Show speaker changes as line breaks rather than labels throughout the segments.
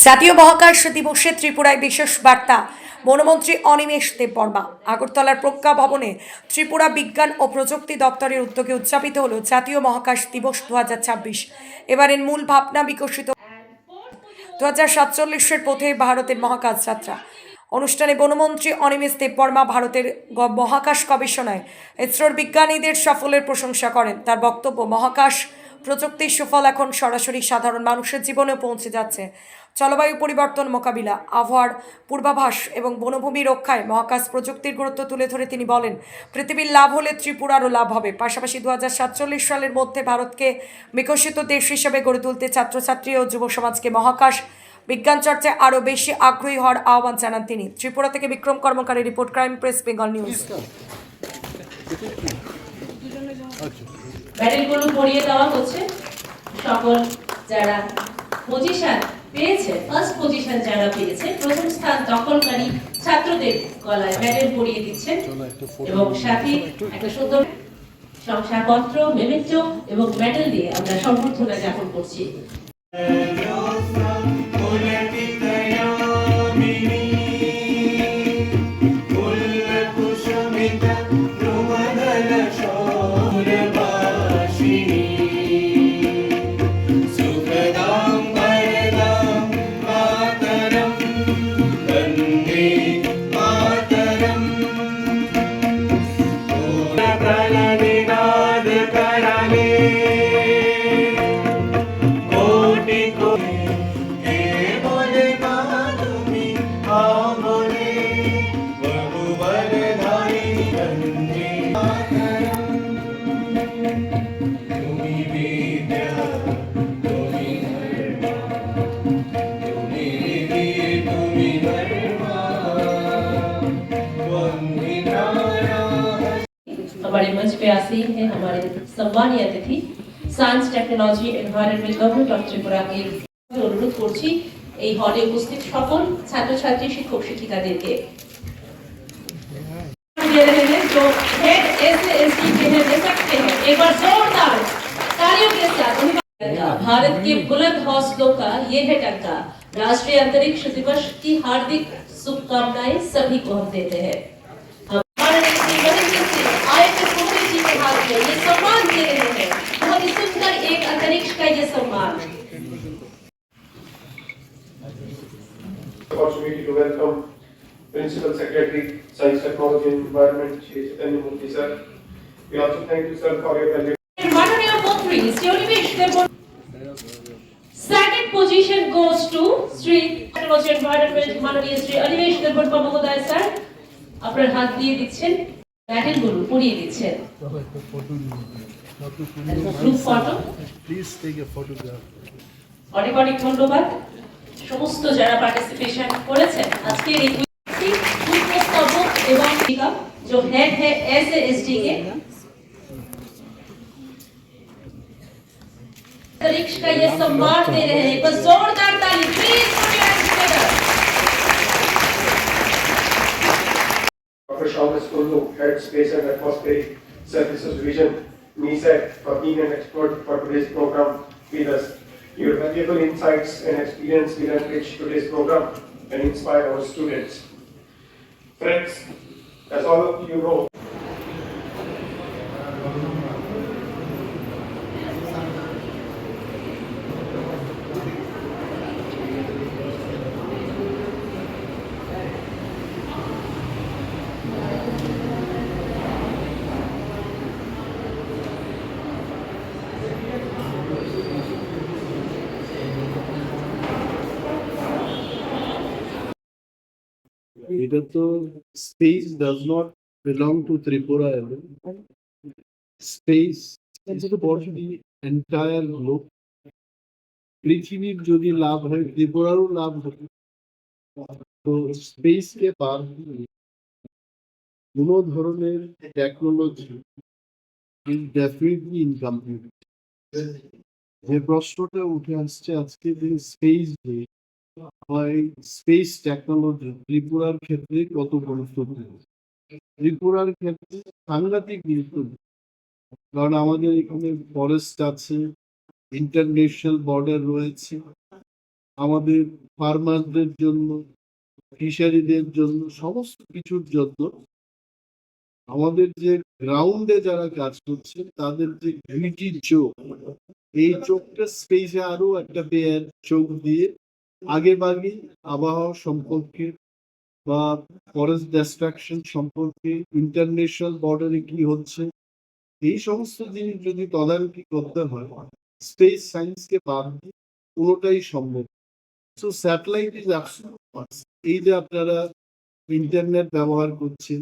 জাতীয় মহাকাশ দিবসে ত্রিপুরায় বিশেষ বার্তা। বনমন্ত্রী অনিমেষ দেববর্মা। আগরতলার প্রজ্ঞা ভবনে ত্রিপুরা বিজ্ঞান ও প্রযুক্তি দপ্তরের উদ্যোগে উদযাপিত হল জাতীয় মহাকাশ দিবস 2026। এবারের মূল ভাবনা বিকশিত 2047-এর পথে ভারতের মহাকাশ যাত্রা। অনুষ্ঠানে বনমন্ত্রী অনিমেষ দেববর্মা ভারতের মহাকাশ গবেষণায় ইসরোর বিজ্ঞানীদের সাফল্যের প্রশংসা করেন। তার বক্তব্য, মহাকাশ প্রযুক্তির সুফল এখন সরাসরি সাধারণ মানুষের জীবনেও পৌঁছে যাচ্ছে। জলবায়ু পরিবর্তন মোকাবিলা, আবহাওয়ার পূর্বাভাস এবং বনভূমি রক্ষায় মহাকাশ প্রযুক্তির গুরুত্ব তুলে ধরে তিনি বলেন, পৃথিবীর লাভ হলে ত্রিপুরারও লাভ হবে। পাশাপাশি 2047 সালের মধ্যে ভারতকে বিকশিত দেশ হিসেবে গড়ে তুলতে ছাত্রছাত্রী ও যুব সমাজকে মহাকাশ বিজ্ঞান চর্চায় আরও বেশি আগ্রহী হওয়ার আহ্বান জানান তিনি। ত্রিপুরা থেকে বিক্রম কর্মকারের report, crime press, Bengal news.
ব্যাটেলগুলো পরিয়ে দেওয়া হচ্ছে। সকল যারা পজিশন পেয়েছে, ফার্স্ট পজিশন যারা পেয়েছে, প্রথম স্থান দখলকারী ছাত্রদের গলায় ব্যাটেল পরিয়ে দিচ্ছেন এবং সাথে একটা সুন্দর শংসাপত্র, মেমেন্টো এবং মেডেল দিয়ে আমরা সম্বর্ধনা জ্ঞাপন করছি। हमारे मंच पे आसीन हैं हमारे सम्मानीय अतिथि science technology environment government of Tripura के अनुरोध করছি এই হলে উপস্থিত সকল ছাত্রছাত্রী, শিক্ষক শিক্ষিকাদেরকে जो हेड एसएसटी के हैं दे सकते हैं एक बार जोरदार तालियों के साथ। भारत के बुलंद हौसलों का ये है टंका। राष्ट्रीय अंतरिक्ष दिवस की हार्दिक शुभकामनाएं सभी को हम देते हैं। ये सम्मान दे रहे हैं, बहुत ही सुंदर एक अंतरिक्ष का ये सम्मान।
Opportunity to welcome Principal Secretary, Science, Technology and Environment, Shri Chaitanya Murthy sir. We also thank you sir for your valuable.
Honorable Mantri, Shri Animesh Deborah. Second position goes to Shri Technology and Environment, Honorable Shri Animesh Deborah Mahoday sir. আপনার হাত দিয়ে দিচ্ছেন, battle গুলো পরিয়ে দিচ্ছেন। Group photo,
please take a photograph.
অনেক অনেক ধন্যবাদ সমস্ত যারা পার্টিসিপেশন করেছেন আজকের এই উপস্থাপক এবং जो हेड है एसएसडी के अंतरिक्ष का ये सम्मान दे रहे हैं। बस जोरदार ताली please.
Dr. Shamas Kullu, Head Space and Atmospheric Services Division, NISAT, for being an expert for today's program with us. Your valuable insights and experience will enrich today's program and inspire our students. Friends, as all of you know,
এটা তো space does not belong to Tripura alone. Space is for the entire globe. পৃথিবীর যদি লাভ হয় ত্রিপুরারও লাভ হবে। তো space কে পার কোনো ধরনের technology is definitely incomplete. যে প্রশ্নটা উঠে আসছে আজকে যে স্পেস ডে হয়, স্পেস টেকনোলজি ত্রিপুরার ক্ষেত্রে কত গুরুত্বপূর্ণ। ত্রিপুরার ক্ষেত্রে সাংঘাতিক গুরুত্বপূর্ণ, কারণ আমাদের এখানে ফরেস্ট আছে, ইন্টারন্যাশনাল বর্ডার রয়েছে, আমাদের ফার্মারদের জন্য, ফিশারিদের জন্য, সমস্ত কিছুর জন্য আমাদের যে গ্রাউন্ডে যারা কাজ করছে তাদের যে গ্রিটি চোখ, এই চোখটা স্পেসে আরো একটা পেয়ার চোখ দিয়ে আগে ভাগে আবহাওয়া সম্পর্কে বা ফরেস্ট ডিস্ট্রাকশন সম্পর্কে, ইন্টারন্যাশনাল বর্ডারে কি হচ্ছে, এই সমস্ত জিনিস যদি তদারকি করতে হয়, স্পেস সায়েন্সকে বাদ দিয়ে কোনোটাই সম্ভব। So satellite is absolute. এই যে আপনারা ইন্টারনেট ব্যবহার করছেন,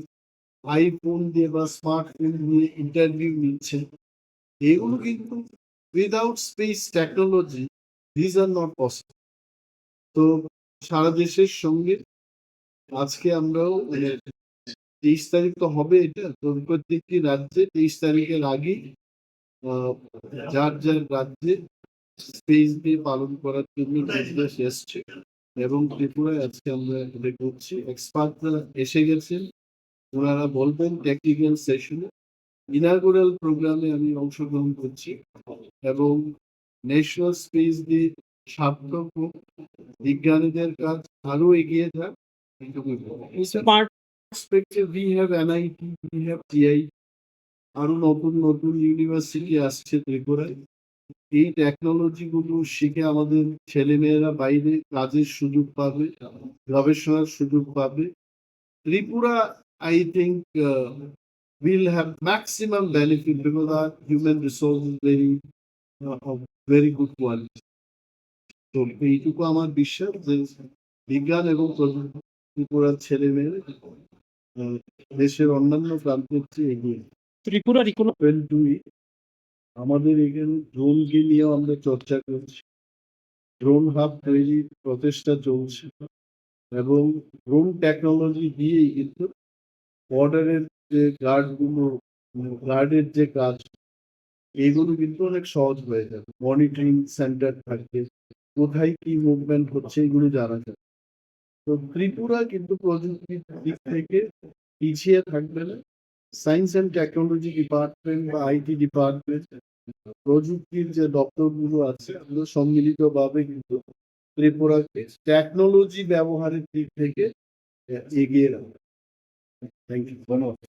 আইফোন দিয়ে বা স্মার্টফোন দিয়ে ইন্টারভিউ নিচ্ছেন, এগুলো কিন্তু without space technology this are not possible. তো সারা দেশের সঙ্গে আজকে আমরাও 23 তারিখ তো হবে, এটা তো প্রত্যেকটি রাজ্যে 23 তারিখের আগেই যার যার রাজ্যে স্পেস ডে পালন করার জন্য নির্দেশ এসছে এবং ত্রিপুরায় আজকে আমরা এটা করছি। এক্সপার্টরা এসে গেছেন, ওনারা বলবেন টেকনিক্যাল সেশনে। ইনাগুরাল প্রোগ্রামে আমি অংশগ্রহণ করছি এবং ন্যাশনাল স্পেস ডে সার্থক হোক, বিজ্ঞানীদের কাজ আরো এগিয়ে যাক। Smart perspective, we have NIT, we have TI, আরো নতুন নতুন ইউনিভার্সিটি আসছে ত্রিপুরায়। এই টেকনোলজি গুলো শিখে আমাদের ছেলেমেয়েরা বাইরে কাজের সুযোগ পাবে, গবেষণার সুযোগ পাবে। Tripura, I think, will have maximum benefit because our human resource is of very good quality. তো এইটুকু আমার বিশ্বাস যে বিজ্ঞান এবং প্রযুক্তি ত্রিপুরার ছেলেমেয়েরা দেশের অন্যান্য প্রান্তের চেয়ে এগিয়ে।
ত্রিপুরার
ইকোনমি, আমাদের এখানে ড্রোনকে নিয়েও আমরা চর্চা করছি। ড্রোন হাব তৈরির প্রচেষ্টা চলছে এবং ড্রোন টেকনোলজি দিয়েই কিন্তু বর্ডারের যে গার্ডের যে কাজ, এইগুলো কিন্তু অনেক সহজ হয়ে যাবে। মনিটরিং সেন্টার থাকবে, কোথায় কি মুভমেন্ট হচ্ছে এগুলো জানা যাবে। তো ত্রিপুরা কিন্তু প্রযুক্তির দিক থেকে পিছিয়ে থাকবে না। সায়েন্স অ্যান্ড টেকনোলজি ডিপার্টমেন্ট বা আইটি ডিপার্টমেন্ট, প্রযুক্তির যে দপ্তরগুলো আছে, এগুলো সম্মিলিতভাবে কিন্তু ত্রিপুরাকে টেকনোলজি ব্যবহারের দিক থেকে এগিয়ে রাখবে। Thank you. ধন্যবাদ।